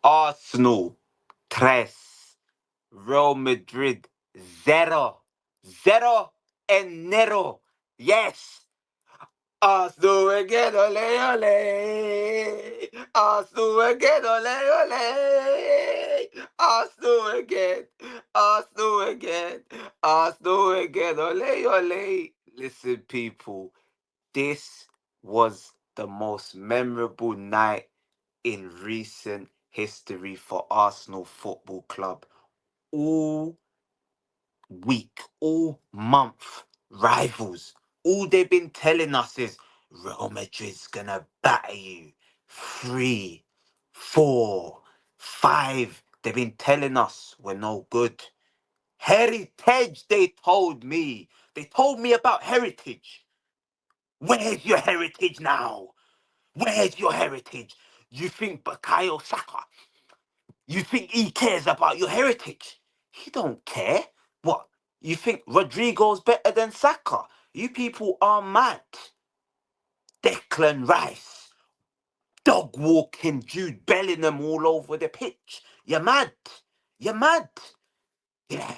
Arsenal, tres. Real Madrid, zero. Zero and nero. Yes. Arsenal again, ole ole. Arsenal again, ole ole. Arsenal again. Arsenal again. Arsenal again, ole ole. Listen, people, this was the most memorable night in recent history for Arsenal Football Club. All week, all month, rivals. All they've been telling us is Real Madrid's gonna batter you. 3, 4, 5. They've been telling us we're no good. Heritage, they told me. They told me about heritage. Where's your heritage now? Where's your heritage? You think Bukayo Saka, you think he cares about your heritage? He don't care. What? You think Rodrigo's better than Saka? You people are mad. Declan Rice, dog walking Jude Bellingham all over the pitch. You're mad. You're mad. Yeah.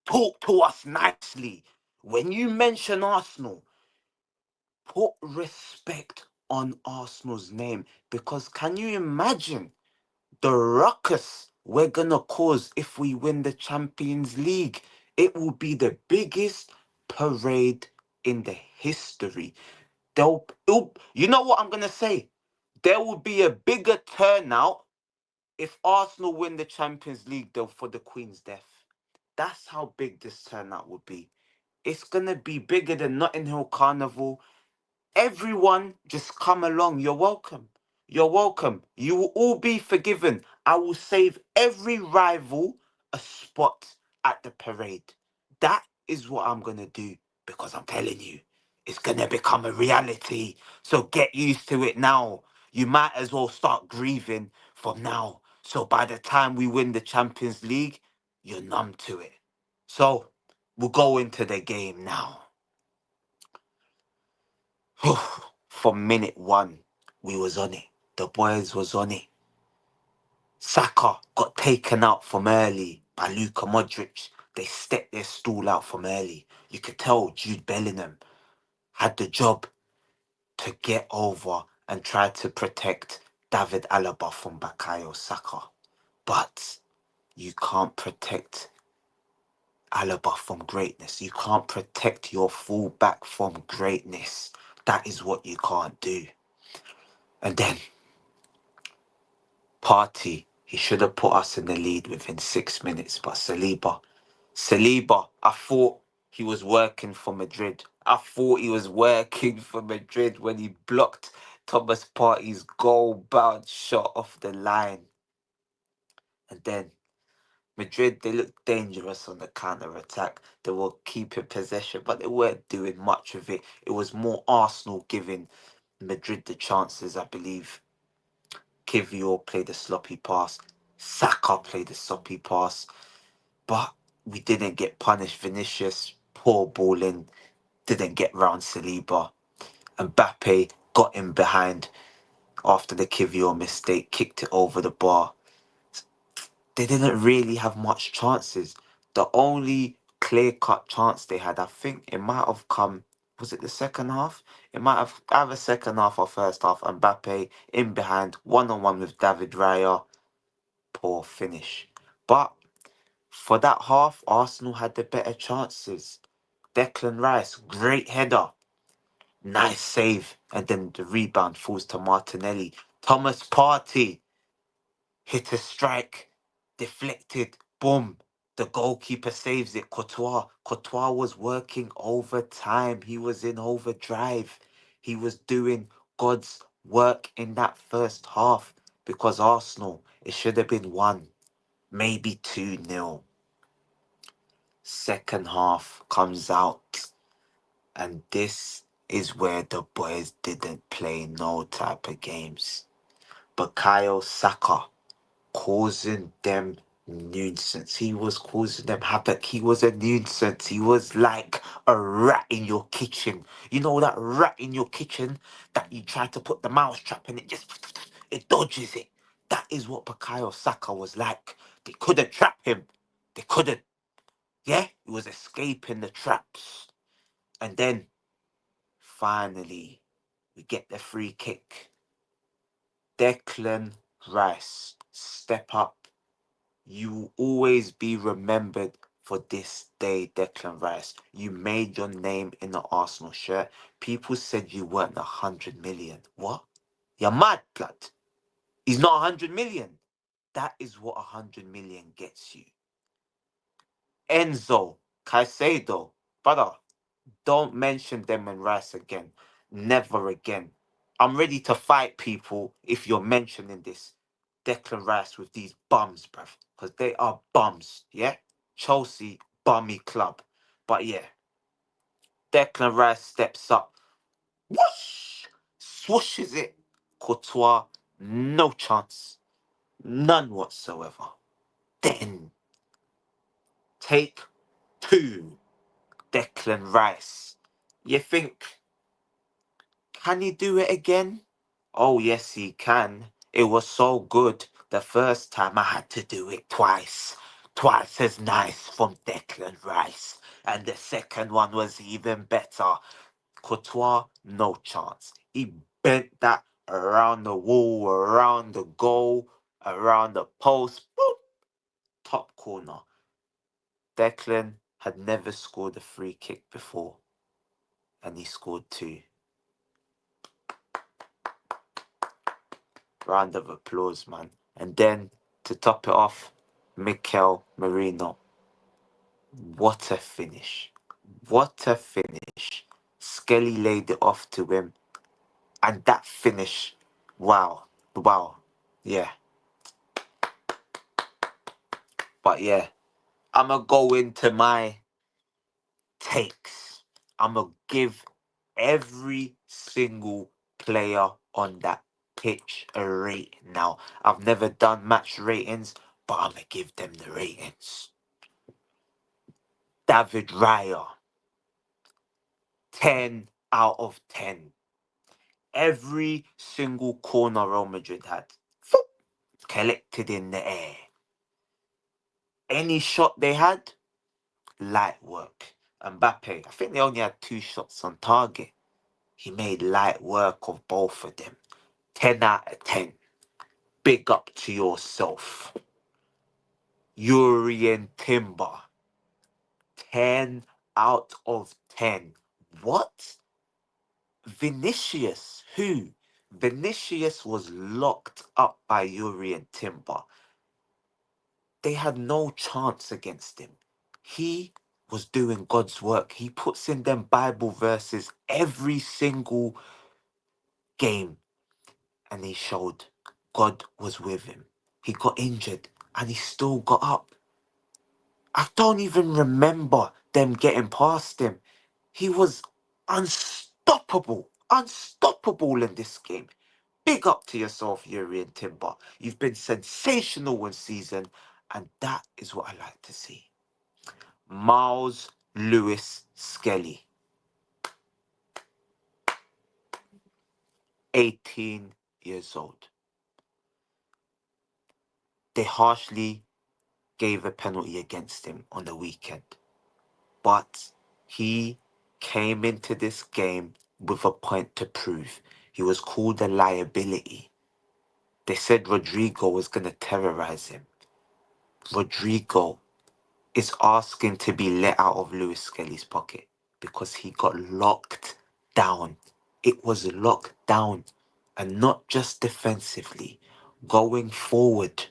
Talk to us nicely. When you mention Arsenal, put respect on Arsenal's name, because can you imagine the ruckus we're gonna cause if we win the Champions League? It will be the biggest parade in the history. You know what I'm gonna say? There will be a bigger turnout if Arsenal win the Champions League than for the Queen's death. That's how big this turnout will be. It's gonna be bigger than Notting Hill Carnival. Everyone, just come along. You're welcome. You're welcome. You will all be forgiven. I will save every rival a spot at the parade. That is what I'm going to do, because I'm telling you, it's going to become a reality. So get used to it now. You might as well start grieving from now. So by the time we win the Champions League, you're numb to it. So we'll go into the game now. From minute one, we was on it. The boys was on it. Saka got taken out from early by Luka Modric. They stepped their stool out from early. You could tell Jude Bellingham had the job to get over and try to protect David Alaba from Bukayo Saka. But you can't protect Alaba from greatness. You can't protect your fullback from greatness. That is what you can't do. And then Party, he should have put us in the lead within 6 minutes. But Saliba, I thought he was working for Madrid. I thought he was working for Madrid when he blocked Thomas Partey's goal-bound shot off the line. And then Madrid, they looked dangerous on the counter-attack. They were keeping possession, but they weren't doing much of it. It was more Arsenal giving Madrid the chances, I believe. Kivior played a sloppy pass. Saka played a sloppy pass. But we didn't get punished. Vinicius, poor balling, didn't get round Saliba. Mbappe got in behind after the Kivior mistake, kicked it over the bar. They didn't really have much chances. The only clear-cut chance they had, I think it might have come, was it the second half? It might have either second half or first half. Mbappe in behind, one-on-one with David Raya. Poor finish. But for that half, Arsenal had the better chances. Declan Rice, great header. Nice save. And then the rebound falls to Martinelli. Thomas Partey hit a strike. Deflected. Boom. The goalkeeper saves it. Courtois was working overtime. He was in overdrive. He was doing God's work in that first half. Because Arsenal, it should have been 1, maybe 2-0. Second half comes out, and this is where the boys didn't play no type of games. Bukayo Saka causing them nuisance. He was causing them havoc. He was a nuisance. He was like a rat in your kitchen. You know that rat in your kitchen that you try to put the mouse trap and it just it dodges it. is what Bukayo Saka was like. They couldn't trap him. They couldn't. Yeah, he was escaping the traps. And then, finally, we get the free kick. Declan Rice, step up. You will always be remembered for this day, Declan Rice. You made your name in the Arsenal shirt. People said you weren't 100 million. What? You're mad, blood. He's not 100 million. That is what 100 million gets you. Enzo, Caicedo, brother, don't mention them and Rice again. Never again. I'm ready to fight people if you're mentioning this Declan Rice with these bums, bruv. Because they are bums, yeah? Chelsea, bummy club. But yeah, Declan Rice steps up. Whoosh! Swooshes it. Courtois, no chance. None whatsoever. Then, take two. Declan Rice. You think, can he do it again? Oh, yes, he can. It was so good the first time I had to do it twice. Twice as nice from Declan Rice. And the second one was even better. Courtois, no chance. He bent that around the wall, around the goal, around the post. Boop, top corner. Declan had never scored a free kick before. And he scored two. Round of applause, man. And then to top it off, Mikel Merino. What a finish. What a finish. Skelly laid it off to him. And that finish, wow. Wow. Yeah. But yeah, I'm going to go into my takes. I'm going to give every single player on that pitch a rating. Now, I've never done match ratings, but I'm going to give them the ratings. David Raya, 10 out of 10. Every single corner Real Madrid had, collected in the air. Any shot they had, light work. Mbappe, I think they only had 2 shots on target. He made light work of both of them. 10 out of 10. Big up to yourself. Yuri and Timber, 10 out of 10. What? Vinicius, who? Vinicius was locked up by Yuri and Timber. They had no chance against him. He was doing God's work. He puts in them Bible verses every single game. And he showed God was with him. He got injured and he still got up. I don't even remember them getting past him. He was unstoppable. Unstoppable in this game. Big up to yourself, Yuri and Timber. You've been sensational one season, and that is what I like to see. Miles Lewis Skelly, 18 years old. They harshly gave a penalty against him on the weekend, but he came into this game with a point to prove. He was called a liability. They said Rodrigo was going to terrorize him. Rodrigo is asking to be let out of Lewis Skelly's pocket because he got locked down. It was locked down, and not just defensively. Going forward,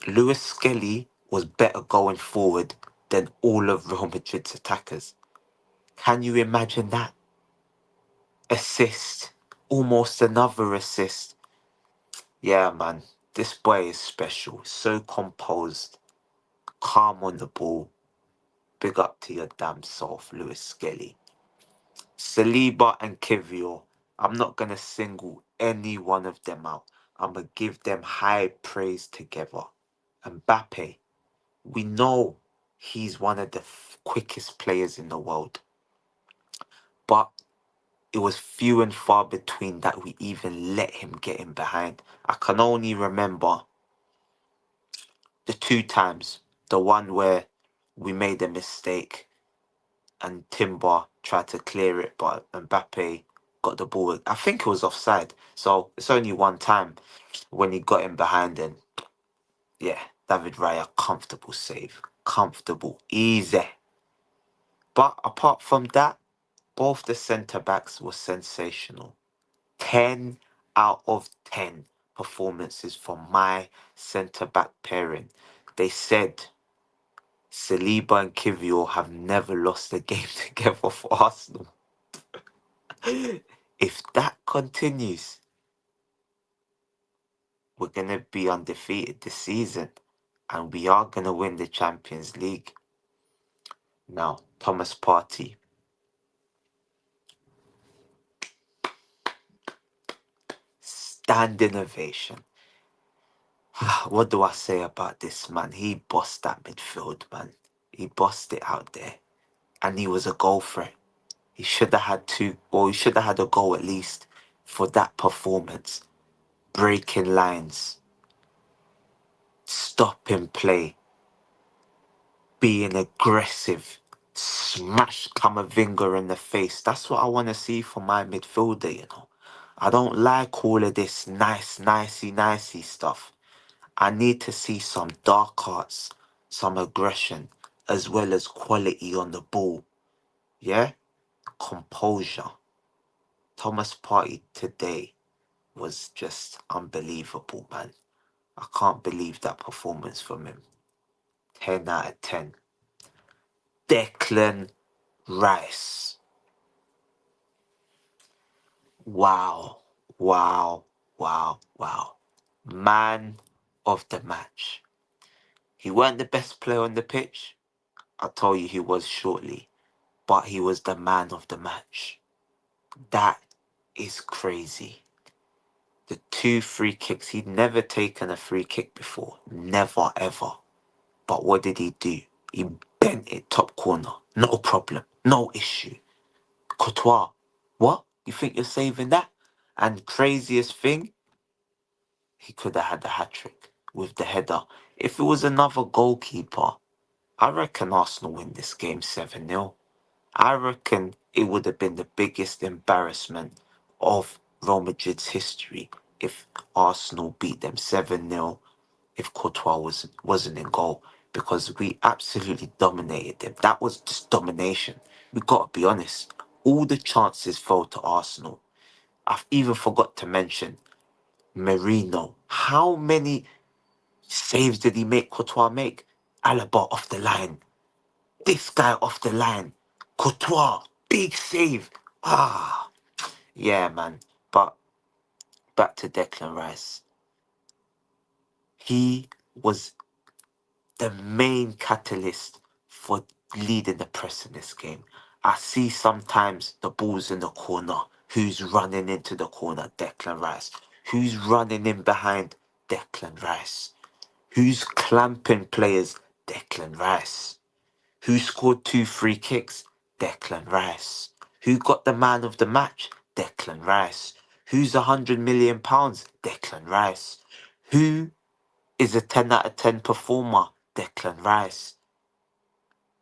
Lewis Skelly was better going forward than all of Real Madrid's attackers. Can you imagine that? Assist, almost another assist. Yeah, man, this boy is special. So composed, calm on the ball. Big up to your damn self, Lewis Skelly. Saliba and Kivior, I'm not going to single any one of them out. I'm going to give them high praise together. Mbappe, we know he's one of the quickest players in the world. But it was few and far between that we even let him get in behind. I can only remember The two times. The one where we made a mistake and Timber tried to clear it, but Mbappe got the ball. I think it was offside. So it's only one time when he got him behind and yeah, David Raya, comfortable save. Comfortable. Easy. But apart from that, both the centre backs were sensational. 10 out of 10 performances from my centre back pairing. They said Saliba and Kivior have never lost a game together for Arsenal. If that continues, we're going to be undefeated this season and we are going to win the Champions League. Now, Thomas Partey. Standing ovation. What do I say about this man? He bossed that midfield, man. He bossed it out there. And he was a goal threat. He should have had two, or he should have had a goal at least for that performance. Breaking lines, stopping play, being aggressive, smash Kamavinga in the face. That's what I want to see from my midfielder, you know. I don't like all of this nicey stuff. I need to see some dark arts, some aggression, as well as quality on the ball. Yeah? Composure. Thomas Partey today was just unbelievable, man. I can't believe that performance from him. 10 out of 10. Declan Rice. Wow. Wow. Wow. Wow. Man of the match. He weren't the best player on the pitch. I'll tell you he was shortly. But he was the man of the match. That is crazy. The two free kicks. He'd never taken a free kick before. Never, ever. But what did he do? He bent it top corner. No problem. No issue. Courtois. What? You think you're saving that? And craziest thing, he could have had the hat trick with the header. If it was another goalkeeper, I reckon Arsenal win this game 7-0. I reckon it would have been the biggest embarrassment of Real Madrid's history if Arsenal beat them 7-0 if Courtois wasn't in goal because we absolutely dominated them. That was just domination. We got to be honest. All the chances fell to Arsenal. I've even forgot to mention Merino. How many saves did he make Courtois make? Alaba off the line. This guy off the line. Courtois, big save. Ah, yeah, man. But back to Declan Rice. He was the main catalyst for leading the press in this game. I see sometimes the ball's in the corner. Who's running into the corner? Declan Rice. Who's running in behind? Declan Rice. Who's clamping players? Declan Rice. Who scored 2 free kicks? Declan Rice. Who got the man of the match? Declan Rice. Who's £100 million? Declan Rice. Who is a 10 out of 10 performer? Declan Rice.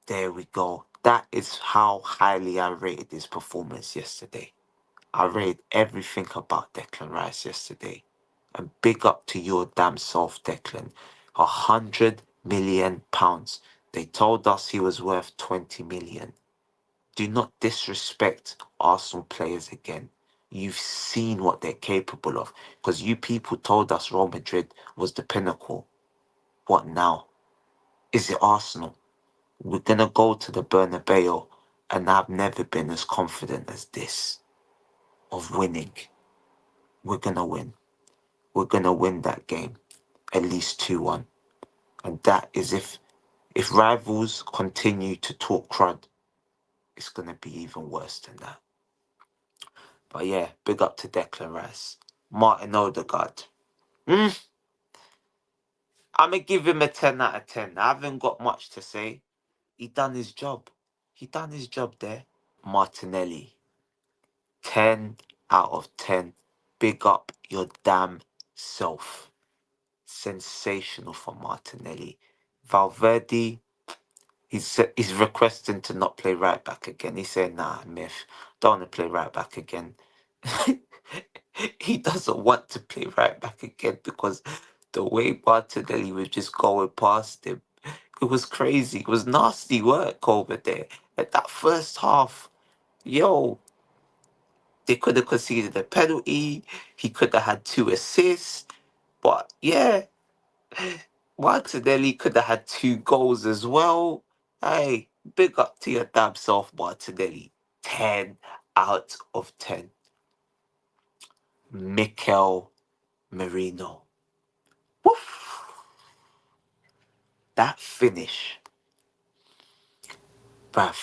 There we go. That is how highly I rated his performance yesterday. I rated everything about Declan Rice yesterday. And big up to your damn self, Declan. £100 million. They told us he was worth 20 million. Do not disrespect Arsenal players again. You've seen what they're capable of. Because you people told us Real Madrid was the pinnacle. What now? Is it Arsenal? We're going to go to the Bernabeu, and I've never been as confident as this of winning. We're going to win. We're going to win that game, at least 2-1. And that is if rivals continue to talk crud, it's going to be even worse than that. But yeah, big up to Declan Rice. Martin Odegaard. I'm going to give him a 10 out of 10. I haven't got much to say. He done his job. He done his job there. Martinelli. 10 out of 10. Big up your damn self. sensational for Martinelli. Valverde, he's requesting to not play right back again. He said, nah, Myth, don't want to play right back again. He doesn't want to play right back again because the way Martinelli was just going past him, it was crazy. It was nasty work over there. At that first half, yo, they could have conceded a penalty. He could have had 2 assists. But yeah, Martinelli could have had 2 goals as well. Hey, big up to your damn self, Martinelli. 10 out of 10. Mikel Merino. Woof. That finish, bruv.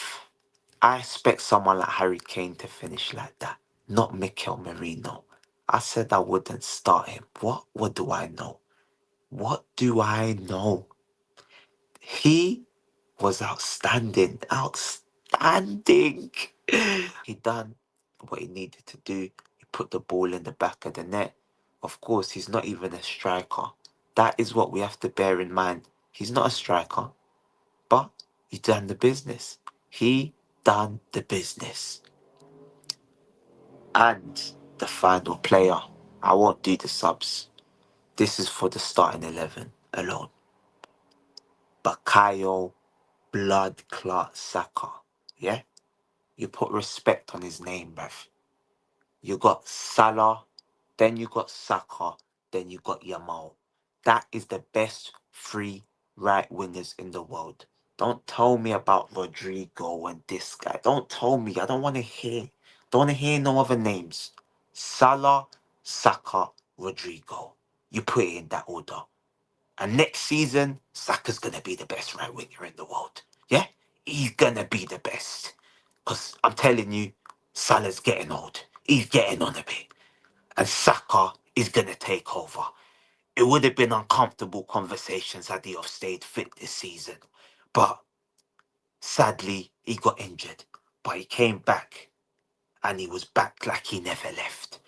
I expect someone like Harry Kane to finish like that, not Mikel Merino. I said I wouldn't start him. What do I know? What do I know? He was outstanding. Outstanding. He done what he needed to do. He put the ball in the back of the net. Of course, he's not even a striker. That is what we have to bear in mind. He's not a striker, but he done the business. He done the business. And the final player. I won't do the subs. This is for the starting 11 alone. Bakayo Blood Clot Saka. Yeah? You put respect on his name, bruv. You got Salah, then you got Saka, then you got Yamal. That is the best 3 right wingers in the world. Don't tell me about Rodrigo and this guy. Don't tell me. I don't want to hear. Don't want to hear no other names. Salah, Saka, Rodrigo. You put it in that order. And next season, Saka's going to be the best right winger in the world. Yeah? He's going to be the best. Because I'm telling you, Salah's getting old. He's getting on a bit. And Saka is going to take over. It would have been uncomfortable conversations had he have stayed fit this season. But sadly, he got injured. But he came back. And he was back like he never left.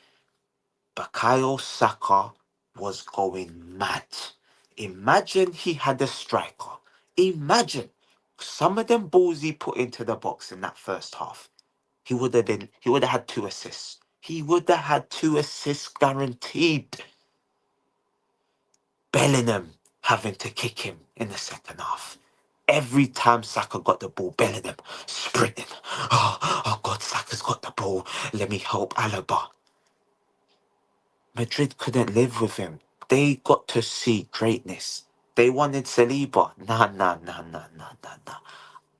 Bukayo Saka was going mad. Imagine he had a striker. Imagine some of them balls he put into the box in that first half. He would have had 2 assists. He would have had 2 assists guaranteed. Bellingham having to kick him in the second half. Every time Saka got the ball, Bellingham sprinting. Oh God, Saka's got the ball. Let me help Alaba. Madrid couldn't live with him. They got to see greatness. They wanted Saliba. Nah.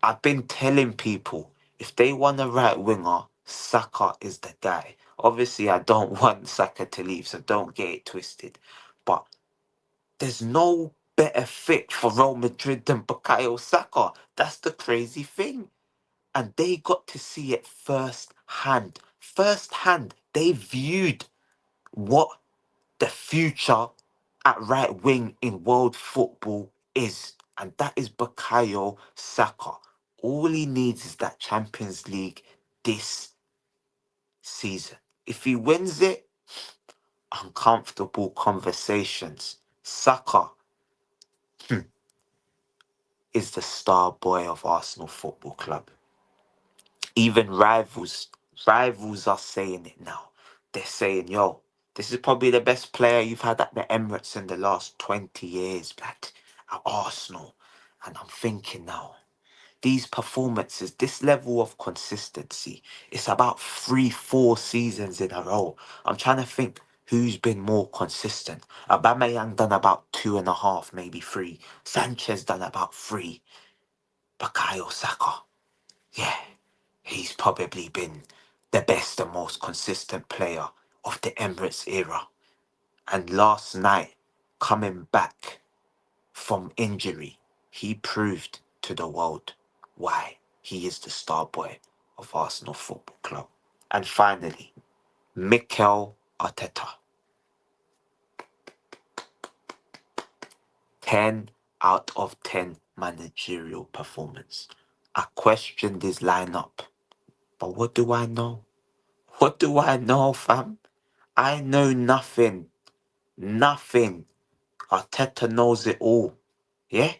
I've been telling people, if they want a right winger, Saka is the guy. Obviously, I don't want Saka to leave, so don't get it twisted. But there's no better fit for Real Madrid than Bukayo Saka. That's the crazy thing. And they got to see it first hand. First hand, they viewed what the future at right wing in world football is. And that is Bukayo Saka. All he needs is that Champions League this season. If he wins it, uncomfortable conversations. Saka is the star boy of Arsenal Football Club. Even rivals are saying it now. They're saying, yo, this is probably the best player you've had at the Emirates in the last 20 years, blood, at Arsenal. And I'm thinking now, these performances, this level of consistency, it's about 3-4 seasons in a row. I'm trying to think who's been more consistent. Aubameyang done about 2.5, maybe 3. Sanchez done about 3. Bukayo Saka, yeah, he's probably been the best and most consistent player of the Emirates era. And last night, coming back from injury, he proved to the world why he is the star boy of Arsenal Football Club. And finally, Mikel Arteta. 10 out of 10 managerial performance. I questioned his lineup, but what do I know? What do I know, fam? I know nothing. Nothing. Arteta knows it all. Yeah?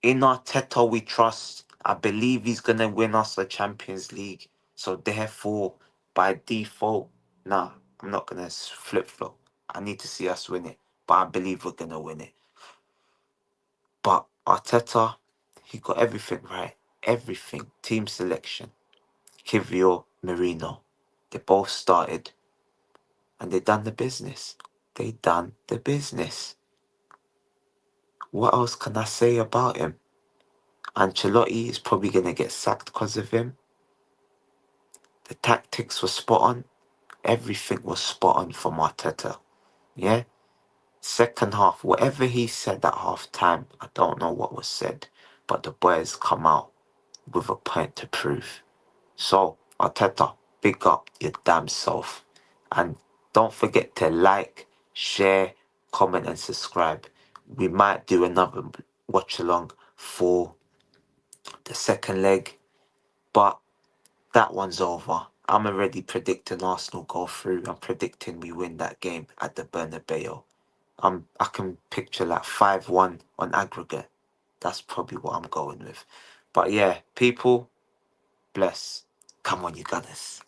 In Arteta we trust. I believe he's going to win us the Champions League. So therefore, by default, nah, I'm not going to flip-flop. I need to see us win it. But I believe we're going to win it. But Arteta, he got everything right. Everything. Team selection. Kivio, Marino. They both started and they done the business. They done the business. What else can I say about him? Ancelotti is probably going to get sacked because of him. The tactics were spot on. Everything was spot on from Arteta. Yeah? Second half, whatever he said at half time, I don't know what was said. But the boys come out with a point to prove. So, Arteta, big up your damn self. And don't forget to like, share, comment, and subscribe. We might do another watch along for the second leg, but that one's over. I'm already predicting Arsenal go through. I'm predicting we win that game at the Bernabeu. I can picture like 5-1 on aggregate. That's probably what I'm going with. But yeah, people, bless. Come on, you Gunners.